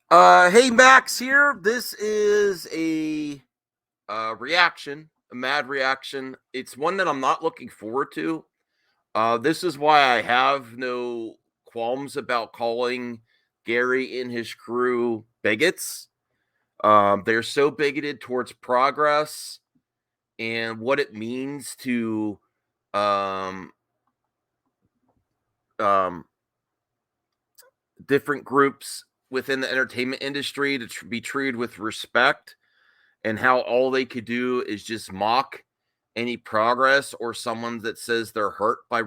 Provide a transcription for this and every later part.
Hey Max here. This is a reaction, a mad reaction. It's one that I'm not looking forward to. This is why I have no qualms about calling Gary and his crew bigots. They're so bigoted towards progress and what it means to um, um, different groups within the entertainment industry to be treated with respect, and how all they could do is just mock any progress or someone that says they're hurt by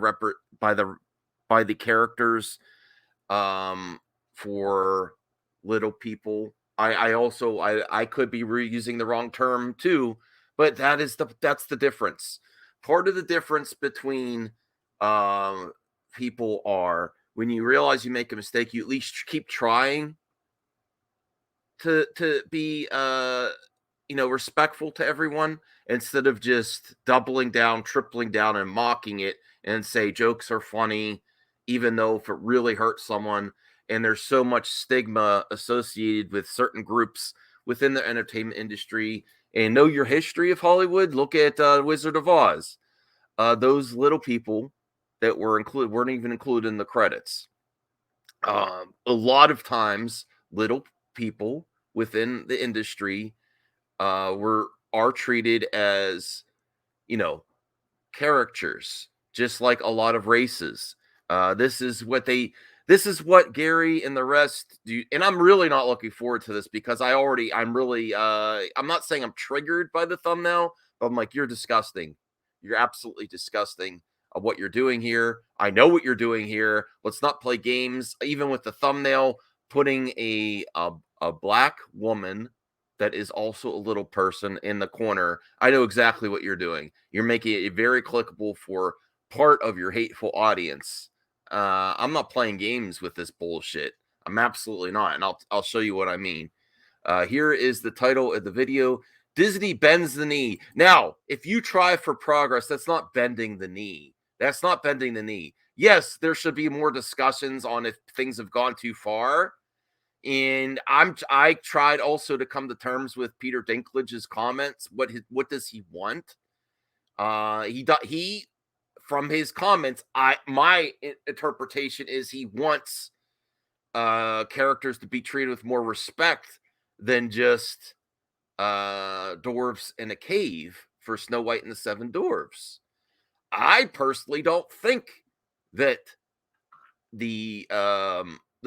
the characters um for little people. I could be reusing the wrong term too, but that's the difference. Part of the difference between um people are when you realize you make a mistake, you at least keep trying to be respectful to everyone, instead of just doubling down, tripling down, and mocking it and say jokes are funny, even though if it really hurts someone. And there's so much stigma associated with certain groups within the entertainment industry. And know your history of Hollywood. Look at Wizard of Oz. Those little people that weren't even included in the credits. A lot of times, little people within the industry were are treated as, you know, characters, just like a lot of races. This is what they. This is what Gary and the rest do, and I'm really not looking forward to this because I'm really, I'm not saying I'm triggered by the thumbnail, but I'm like, you're disgusting. You're absolutely disgusting of what you're doing here. I know what you're doing here. Let's not play games. Even with the thumbnail, putting a black woman that is also a little person in the corner. I know exactly what you're doing. You're making it very clickable for part of your hateful audience. I'm not playing games with this bullshit. I'm absolutely not, and I'll show you what I mean. Here is the title of the video. Disney bends the knee. Now, if you try for progress, that's not bending the knee. That's not bending the knee. Yes, there should be more discussions on if things have gone too far. And I tried also to come to terms with Peter Dinklage's comments. What does he want? He from his comments, my interpretation is he wants characters to be treated with more respect than just dwarves in a cave for Snow White and the Seven Dwarfs. I personally don't think that the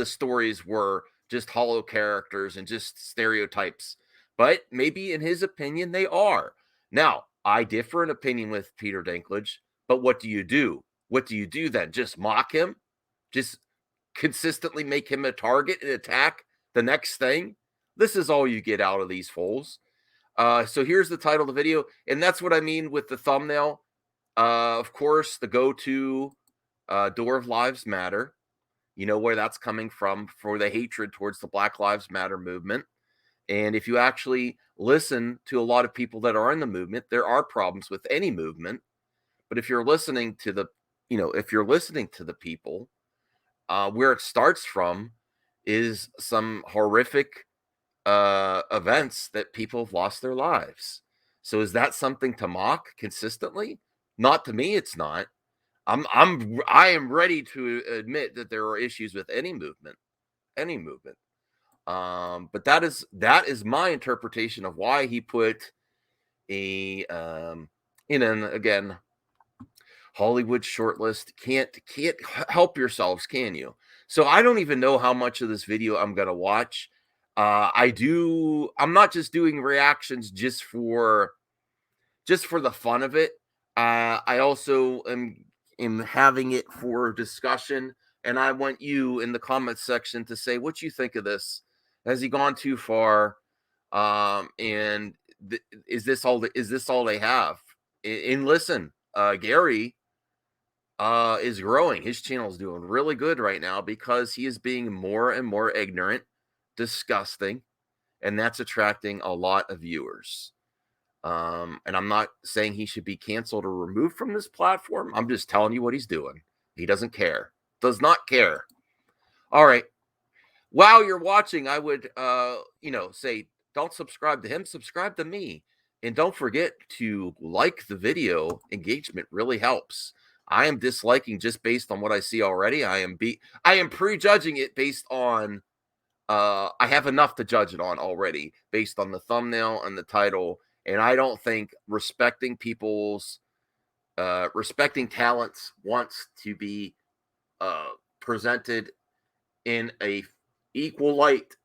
stories were just hollow characters and just stereotypes, but maybe in his opinion they are. Now, I differ in opinion with Peter Dinklage, but what do you do? What do you do then? Just mock him? Just consistently make him a target and attack the next thing? This is all you get out of these fools. So here's the title of the video, and that's what I mean with the thumbnail. Of course, the go-to Door of Lives Matter. You know where that's coming from for the hatred towards the Black Lives Matter movement. And if you actually listen to a lot of people that are in the movement, there are problems with any movement. But if you're listening to if you're listening to the people, where it starts from is some horrific events that people have lost their lives. So is that something to mock consistently? Not to me, it's not. I am ready to admit that there are issues with any movement, any movement. But that is my interpretation of why he put a in an again Hollywood shortlist. Can't help yourselves, can you? So I don't even know how much of this video I'm gonna watch. I'm not just doing reactions just for the fun of it. I also am having it for discussion, and I want you in the comments section to say what you think of this. Has he gone too far? And is this all? Is this all they have? And listen, Gary is growing. His channel is doing really good right now because he is being more and more ignorant, disgusting, and that's attracting a lot of viewers. And I'm not saying he should be canceled or removed from this platform. I'm just telling you what he's doing. He doesn't care. Does not care. All right. while you're watching, I would, say, don't subscribe to him, subscribe to me. And don't forget to like the video. Engagement really helps. I am disliking just based on what I see already. I am prejudging it based on I have enough to judge it on already based on the thumbnail and the title. And I don't think respecting talents wants to be presented in a equal light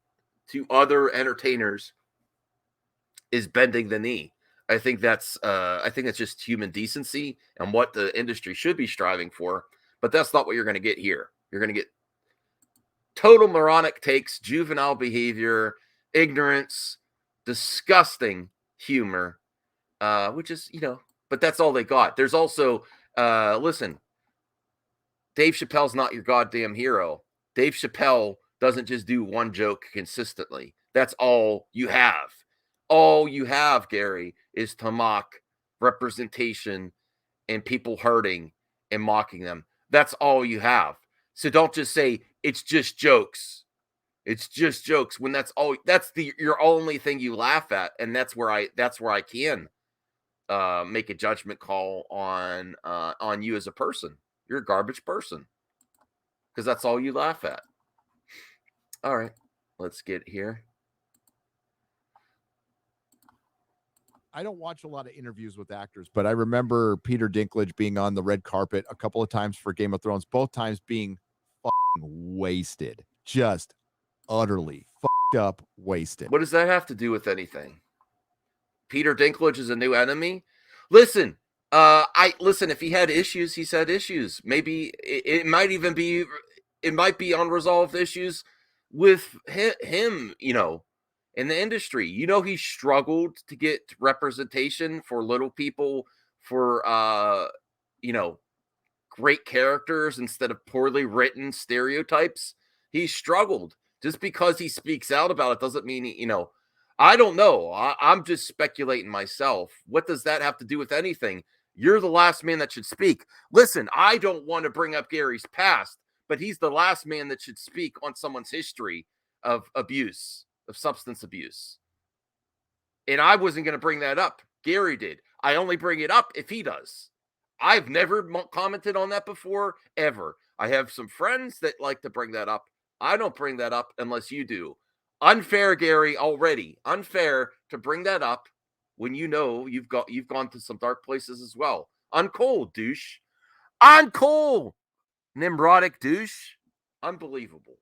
to other entertainers is bending the knee. I think that's just human decency and what the industry should be striving for. But that's not what you're going to get here. You're going to get total moronic takes, juvenile behavior, ignorance, disgusting humor, which is, but that's all they got. There's also, listen, Dave Chappelle's not your goddamn hero. Dave Chappelle doesn't just do one joke consistently. That's all you have. All you have, Gary, is to mock representation and people hurting and mocking them. That's all you have. So don't just say it's just jokes. It's just jokes when that's your only thing you laugh at, and that's where I can make a judgment call on you as a person. You're a garbage person because that's all you laugh at. All right, let's get here. I don't watch a lot of interviews with actors, but I remember Peter Dinklage being on the red carpet a couple of times for Game of Thrones, both times being wasted, just utterly fucked up, wasted. What does that have to do with anything? Peter Dinklage is a new enemy? Listen, if he had issues, he's had issues. Maybe it might be unresolved issues with him, in the industry. He struggled to get representation for little people, for great characters instead of poorly written stereotypes. He struggled. Just because he speaks out about it doesn't mean I don't know. I'm just speculating myself. What does that have to do with anything? You're the last man that should speak. Listen, I don't want to bring up Gary's past, but he's the last man that should speak on someone's history of abuse, of substance abuse. And I wasn't going to bring that up. Gary did. I only bring it up if he does. I've never commented on that before, ever. I have some friends that like to bring that up. I don't bring that up unless you do. Unfair, Gary, already. Unfair to bring that up when you've gone to some dark places as well. Uncool, douche. Uncool, nimrotic douche. Unbelievable.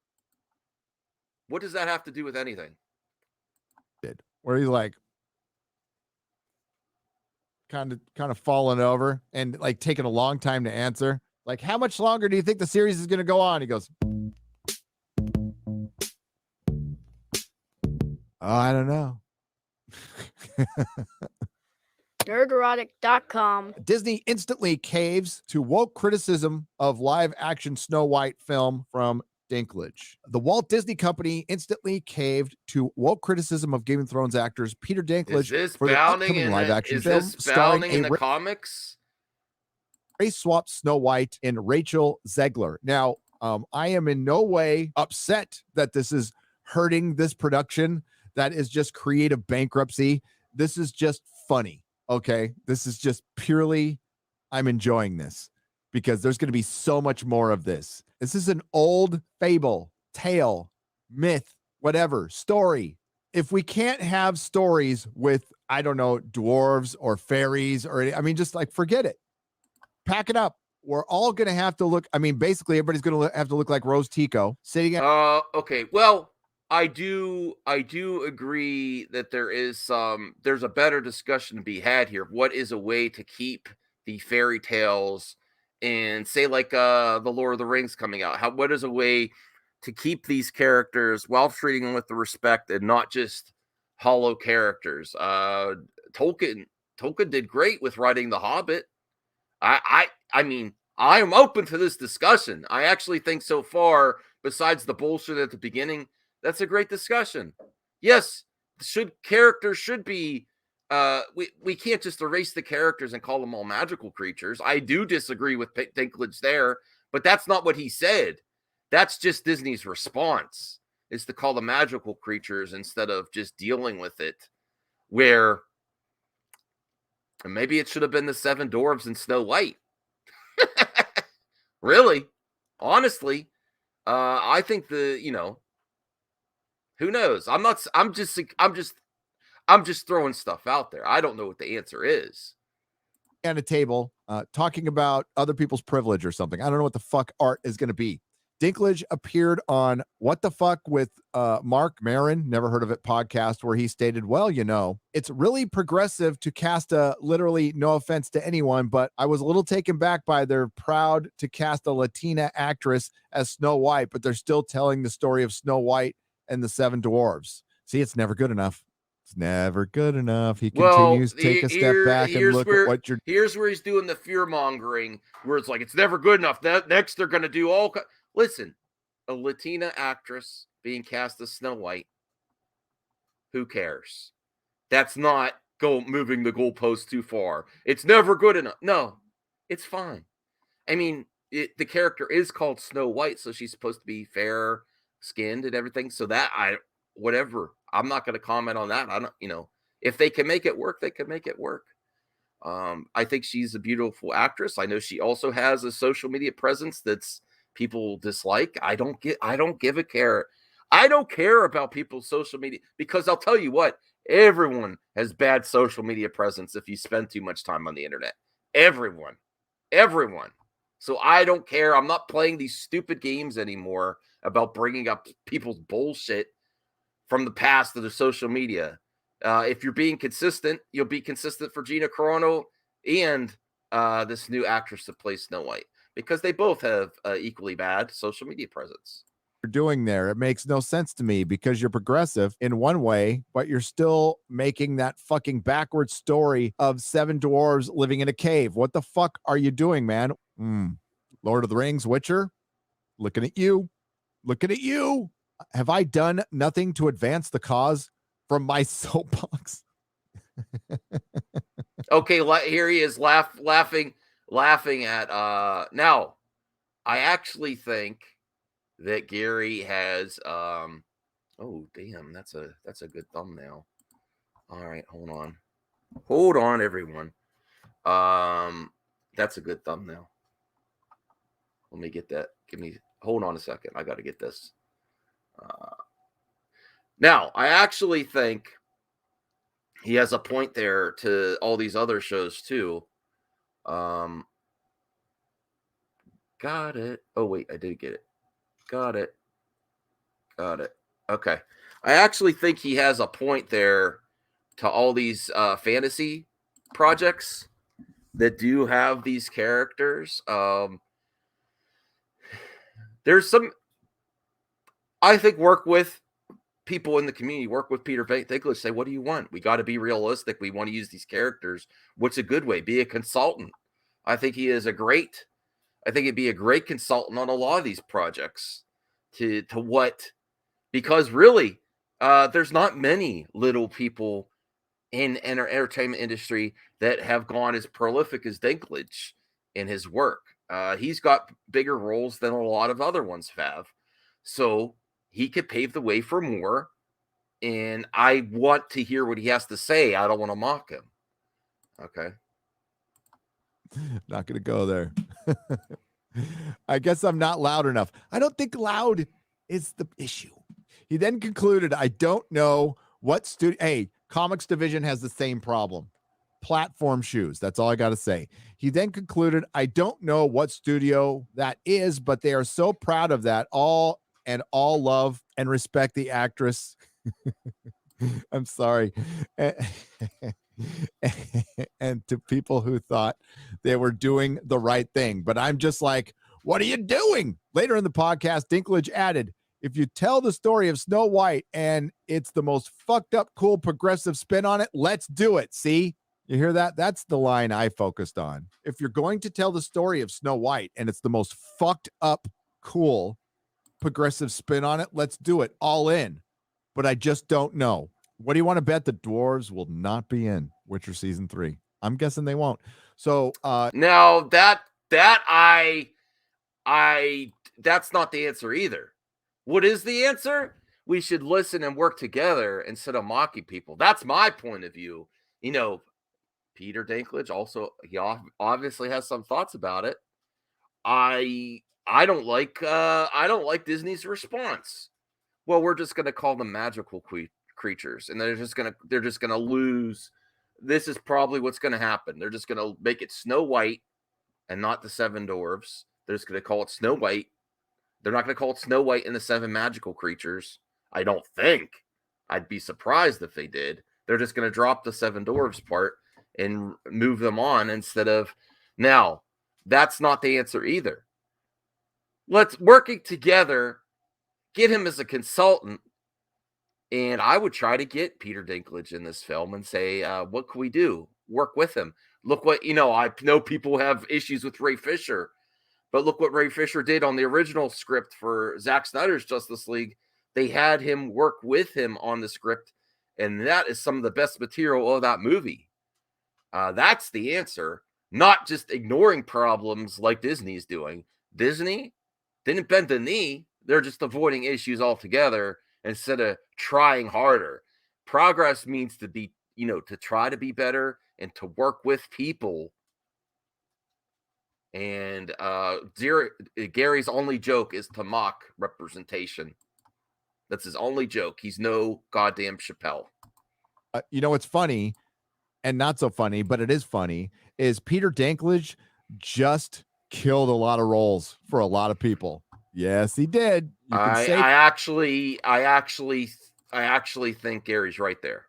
What does that have to do with anything? Where he's like kind of falling over and like taking a long time to answer. Like, how much longer do you think the series is going to go on? He goes, I don't know. Nerderotic.com. Disney instantly caves to woke criticism of live action Snow White film from Dinklage. The Walt Disney Company instantly caved to woke criticism of Game of Thrones actors Peter Dinklage for the upcoming live action film starring in the comics. Race swap Snow White and Rachel Zegler. Now, I am in no way upset that this is hurting this production. That is just creative bankruptcy. This is just funny. Okay. This is just purely, I'm enjoying this because there's going to be so much more of this. This is an old fable, tale, myth, whatever story. If we can't have stories with, I don't know, dwarves or fairies just like, forget it. Pack it up. We're all going to have to look. Basically everybody's going to have to look like Rose Tico sitting at. Okay. Well, I do agree that there's a better discussion to be had here. What is a way to keep the fairy tales and say like the Lord of the Rings coming out? What is a way to keep these characters while treating them with the respect and not just hollow characters? Tolkien did great with writing The Hobbit. I am open to this discussion. I actually think so far, besides the bullshit at the beginning, that's a great discussion. Yes, characters should be we can't just erase the characters and call them all magical creatures. I do disagree with Dinklage there, but that's not what he said. That's just Disney's response. is to call the magical creatures instead of just dealing with it. Where maybe it should have been the 7 dwarves and Snow White. Really, honestly, I think who knows? I'm just throwing stuff out there. I don't know what the answer is. At a table, talking about other people's privilege or something. I don't know what the fuck art is going to be. Dinklage appeared on What the Fuck with Mark Maron, never heard of it, podcast, where he stated, well, it's really progressive to cast literally, no offense to anyone, but I was a little taken back by they're proud to cast a Latina actress as Snow White, but they're still telling the story of Snow White and the 7 dwarves. See, it's never good enough. It's never good enough. He continues to take a step back and look at what you're. Here's where he's doing the fear mongering, where it's like it's never good enough. That next they're going to do all. Listen, a Latina actress being cast as Snow White. Who cares? That's not moving the goalpost too far. It's never good enough. No, it's fine. I mean, the character is called Snow White, so she's supposed to be fair skinned and everything. So whatever. I'm not going to comment on that. I don't, if they can make it work, they can make it work. I think she's a beautiful actress. I know she also has a social media presence that's people dislike. I don't give a care. I don't care about people's social media, because I'll tell you what, everyone has bad social media presence if you spend too much time on the internet. Everyone. So I don't care. I'm not playing these stupid games anymore about bringing up people's bullshit from the past to the social media. If you're being consistent, you'll be consistent for Gina Carano and this new actress that plays Snow White, because they both have equally bad social media presence. You're doing there, it makes no sense to me, because you're progressive in one way, but you're still making that fucking backwards story of 7 dwarves living in a cave. What the fuck are you doing, man? Lord of the Rings, Witcher, looking at you. Have I done nothing to advance the cause from my soapbox? Okay, here he is laughing at now. I actually think that Gary has oh damn, that's a good thumbnail. All right, hold on everyone. That's a good thumbnail. Let me get that. Hold on a second. I got to get this. Now, I actually think he has a point there to all these other shows too. Got it. Oh wait, I did get it. Got it. Okay. I actually think he has a point there to all these fantasy projects that do have these characters. There's some, I think, work with people in the community, work with Peter Dinklage, say, what do you want? We got to be realistic. We want to use these characters. What's a good way? Be a consultant. I think he'd be a great consultant on a lot of these projects because really, there's not many little people in entertainment industry that have gone as prolific as Dinklage in his work. He's got bigger roles than a lot of other ones have. So he could pave the way for more. And I want to hear what he has to say. I don't want to mock him. Okay. Not going to go there. I guess I'm not loud enough. I don't think loud is the issue. He then concluded, I don't know what studio. Hey, comics division has the same problem. Platform shoes. That's all I got to say. He then concluded, I don't know what studio that is, but they are so proud of that. All love and respect the actress. I'm sorry. And to people who thought they were doing the right thing. But I'm just like, what are you doing? Later in the podcast, Dinklage added, if you tell the story of Snow White and it's the most fucked up, cool, progressive spin on it, let's do it. See? You hear that? That's the line I focused on. If you're going to tell the story of Snow White and it's the most fucked up, cool, progressive spin on it, let's do it. All in. But I just don't know. What do you want to bet the dwarves will not be in Witcher season 3? I'm guessing they won't. So no, that's not the answer either. What is the answer? we should listen and work together instead of mocking people. That's my point of view. You know, Peter Dinklage also, he obviously has some thoughts about it. I don't like Disney's response. Well, we're just going to call them magical creatures, and they're just going to lose. This is probably what's going to happen. They're just going to make it Snow White and not the Seven Dwarfs. They're just going to call it Snow White. They're not going to call it Snow White and the Seven Magical Creatures. I don't think. I'd be surprised if they did. They're just going to drop the Seven Dwarfs part and move them on instead of. Now, that's not the answer either. Let's working together, get him as a consultant, and I would try to get Peter Dinklage in this film and say, what can we do? Work with him. Look what, I know people have issues with Ray Fisher, but look what Ray Fisher did on the original script for Zack Snyder's Justice League. They had him work with him on the script, and that is some of the best material of that movie. That's the answer, not just ignoring problems like Disney's doing. Disney didn't bend the knee. They're just avoiding issues altogether instead of trying harder. Progress means to be, to try to be better and to work with people. And Gary's only joke is to mock representation. That's his only joke. He's no goddamn Chappelle. It's funny and not so funny, but it is funny, is Peter Dinklage just killed a lot of roles for a lot of people. Yes, he did. I actually think Gary's right there.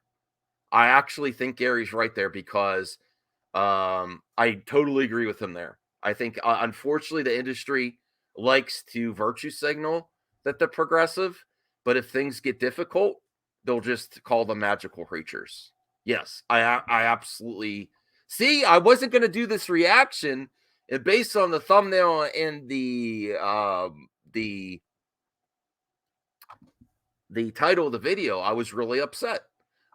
I actually think Gary's right there because I totally agree with him there. I think, unfortunately, the industry likes to virtue signal that they're progressive, but if things get difficult, they'll just call them magical creatures. Yes, I absolutely. See, I wasn't going to do this reaction, and based on the thumbnail and the title of the video, I was really upset.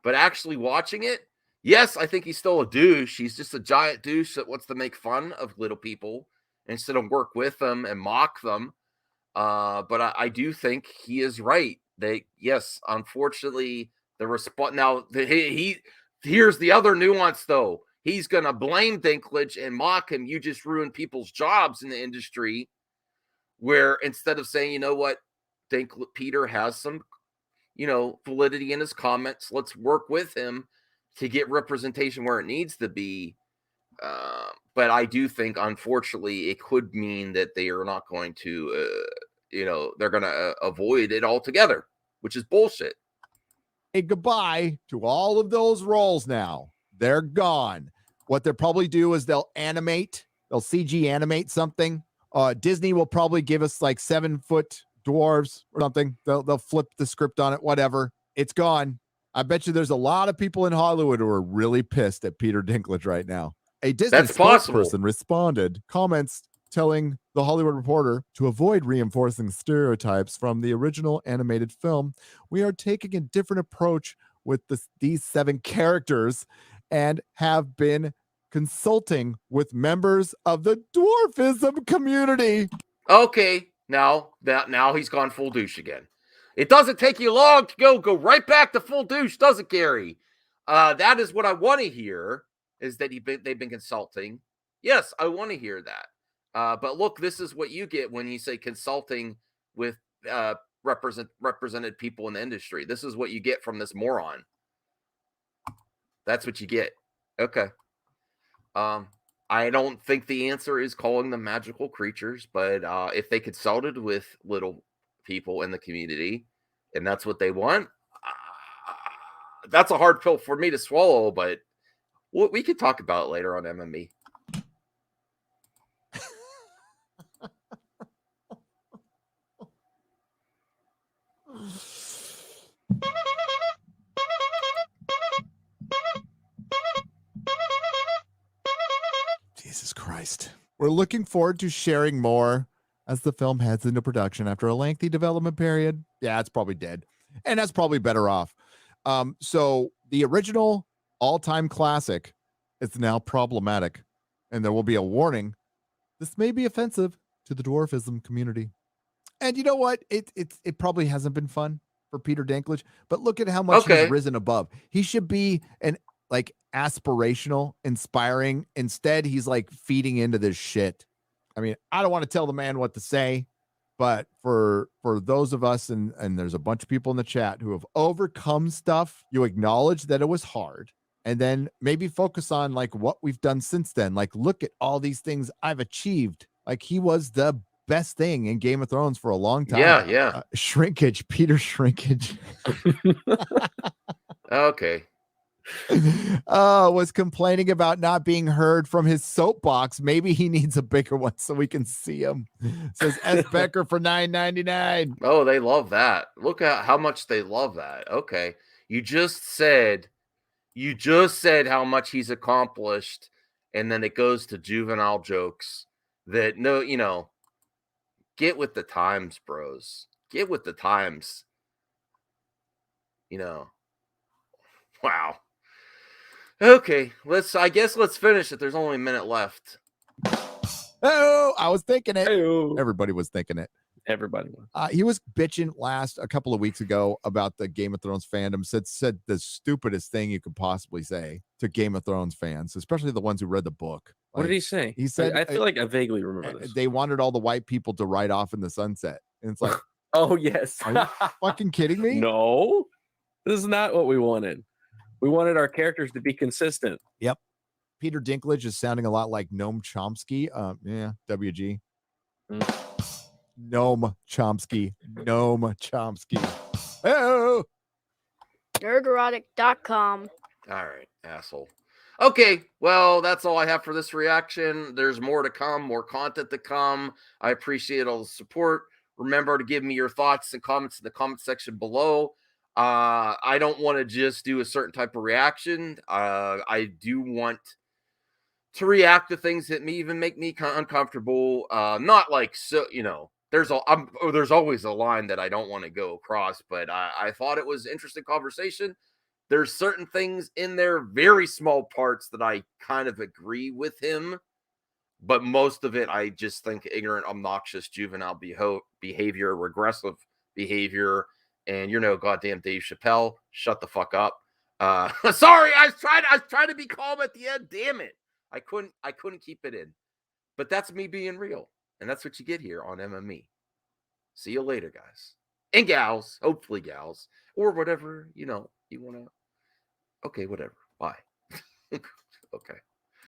But actually watching it, yes, I think he's still a douche. He's just a giant douche that wants to make fun of little people instead of work with them and mock them. But I do think he is right. Yes, unfortunately, the response. Now, here's the other nuance, though. He's going to blame Dinklage and mock him. You just ruined people's jobs in the industry, where instead of saying, you know what, Peter has some, validity in his comments. Let's work with him to get representation where it needs to be. But I do think, unfortunately, it could mean that they are not going to, they're going to avoid it altogether, which is bullshit. Hey, goodbye to all of those roles now. They're gone. What they'll probably do is they'll CG animate something. Disney will probably give us like 7-foot dwarves or something. They'll flip the script on it, whatever. It's gone. I bet you there's a lot of people in Hollywood who are really pissed at Peter Dinklage right now. A Disney spokesperson responded, comments telling The Hollywood Reporter to avoid reinforcing stereotypes from the original animated film. We are taking a different approach with these 7 characters and have been consulting with members of the dwarfism community. Okay, now he's gone full douche again. It doesn't take you long to go right back to full douche, does it, Gary? That is what I want to hear, is that they've been consulting. Yes, I want to hear that. But look, this is what you get when you say consulting with represented people in the industry. This is what you get from this moron. That's what you get. Okay. I don't think the answer is calling them magical creatures, but if they consulted with little people in the community and that's what they want, that's a hard pill for me to swallow, but we could talk about it later on MME. Jesus Christ. We're looking forward to sharing more as the film heads into production after a lengthy development period. Yeah, it's probably dead. And that's probably better off. So the original all-time classic is now problematic. And there will be a warning. This may be offensive to the dwarfism community. And you know what? It probably hasn't been fun. for Peter Dinklage, but look at how much he's risen above. He should be an like aspirational, inspiring. Instead, he's like feeding into this shit. I mean, I don't want to tell the man what to say, but for those of us, and there's a bunch of people in the chat who have overcome stuff, you acknowledge that it was hard, and then maybe focus on like what we've done since then. Like, look at all these things I've achieved. Like, he was the best thing in Game of Thrones for a long time. Yeah. Shrinkage, Peter Shrinkage. Okay. Was complaining about not being heard from his soapbox. Maybe he needs a bigger one so we can see him. Says S. Becker for $9.99. Oh, they love that. Look at how much they love that. Okay. You just said how much he's accomplished, and then it goes to juvenile jokes that get with the times, bros. Get with the times. Wow. Okay, I guess let's finish it. There's only a minute left. Oh, I was thinking it. Hey-o. Everybody was thinking it. Everybody was. He was bitching a couple of weeks ago about the Game of Thrones fandom. Said the stupidest thing you could possibly say to Game of Thrones fans, especially the ones who read the book. What did he say? He said, I feel like I vaguely remember this. They wanted all the white people to ride off in the sunset. And it's like, oh, yes. Are you fucking kidding me? No, this is not what we wanted. We wanted our characters to be consistent. Yep. Peter Dinklage is sounding a lot like Noam Chomsky. Yeah, WG. Noam Chomsky. Oh. Nerderotic.com. All right, asshole. Okay, well, that's all I have for this reaction. There's more to come, more content to come. I appreciate all the support. Remember to give me your thoughts and comments in the comment section below. I don't want to just do a certain type of reaction. I do want to react to things that may even make me uncomfortable. Not like, so, there's always a line that I don't want to go across, but I thought it was interesting conversation. There's certain things in there, very small parts, that I kind of agree with him, but most of it I just think ignorant, obnoxious, juvenile behavior, regressive behavior. And goddamn Dave Chappelle, shut the fuck up. Sorry, I was trying to be calm at the end. Damn it, I couldn't keep it in. But that's me being real, and that's what you get here on MME. See you later, guys and gals. Hopefully, gals, or whatever you want to. Okay, whatever. Bye. Okay.